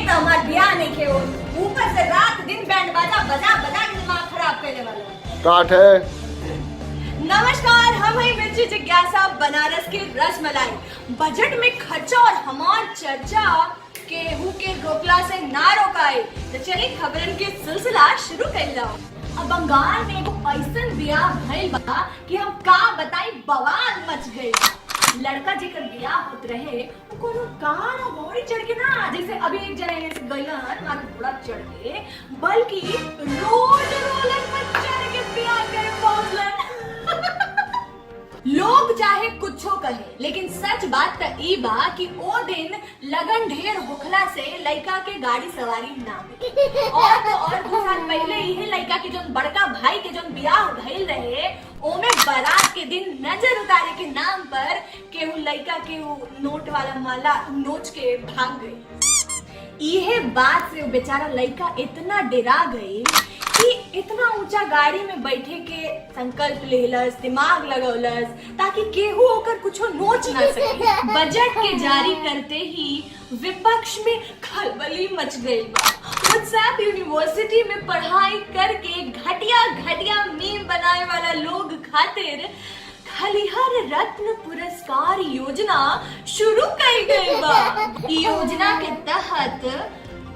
एक तो हमार ब्याह नहीं के ऊपर से रात दिन बैंड बाजा बजा बजा के दिमाग खराब करने वाला काट है। नमस्कार, हम हैं मिर्ची जिज्ञासा बनारस के रसमलाई। बजट में खर्चा और हमार चर्चा केहू के रोकला से ना रोकाए। तो चलिए खबरन के सिलसिला शुरू कर लो। अब बंगाल में एगो ऐसन ब्याह भइल बा कि हम का बताई, बवाल मच गई। लड़का जेकर ब्याह होत रहे वो कोनो कार और घोड़ी चढ़ के ना, जैसे अभी एक जना ऐसे गइलन ना घोड़ा चढ़ के, बल्कि रोड रोलर पर चढ़ के ब्याह करे पहुंचलन। लोग चाहे कुछो कहे, लेकिन सच बात तो ई बा कि ओ दिन लगन ढेर होखला से लड़का के गाड़ी सवारी ना मिली। और तो और 2 साल पहले ही लड़का के जोन बड़का भाई के जोन ब्याह भइल रहे, ओमे बारात के दिन नजर उतारे के नाम पर केहू लड़का के नोट वाला माला नोच के भाग गई। इहे बात से वो बेचारा लड़का इतना डरा गई कि इतना ऊंचा गाड़ी में बैठे के संकल्प लेलस, दिमाग लगौलस ताकि केहू होकर कुछो नोच ना सके। बजट के जारी करते ही विपक्ष में खलबली मच गई बा। व्हाट्सएप यूनिवर्सिटी में पढ़ाई करके घटिया घटिया मीम बनाए वाला लोग खातिर खलिहर रत्न पुरस्कार योजना शुरू की गई बा। योजना के तहत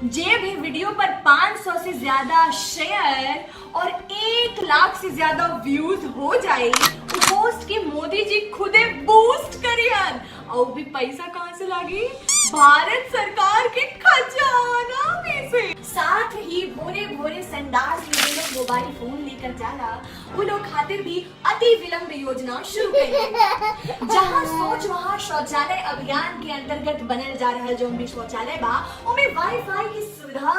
जे भी वीडियो पर 500 से ज्यादा शेयर और 1 लाख से ज्यादा व्यूज हो जाए, वो पोस्ट के मोदी जी खुदे बूस्ट करियन। और भी पैसा कहाँ से लागी? भारत सरकार के खजाना में से। साथ ही भोरे भोरे संडास में लोग मोबाइल फोन लेकर जाला, वो लोग खातिर भी अति विलंब योजना शुरू करी। जहाँ सोच वहाँ शौचालय अभियान के अंतर्गत बनल जा रहा जो भी शौचालय बा, उनमें वाईफाई की सुविधा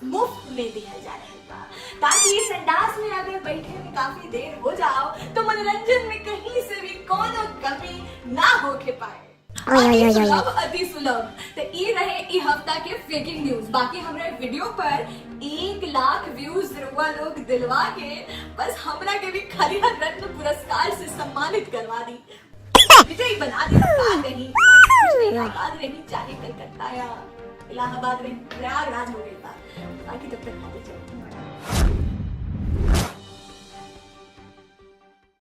मुफ्त में दिया जा रहा बा, ताकि संडास में अगर बैठे में काफी देर हो जाओ तो मनोरंजन में कहीं से भी कोनो कमी ना होके पाए। अति सुलभ। तो ये रहे ई हफ्ता के फेकिंग न्यूज। बाकी हमारे वीडियो पर 1 लाख व्यूज रुआ लोग दिलवा के बस हमरा के भी खलिहर रत्न पुरस्कार से सम्मानित करवा दी, विजयी बना दी। इलाहाबाद रही, चाहे कलकत्ता या इलाहाबाद रही, प्रयागराज हो गया। बाकी तब तक खाते चलो।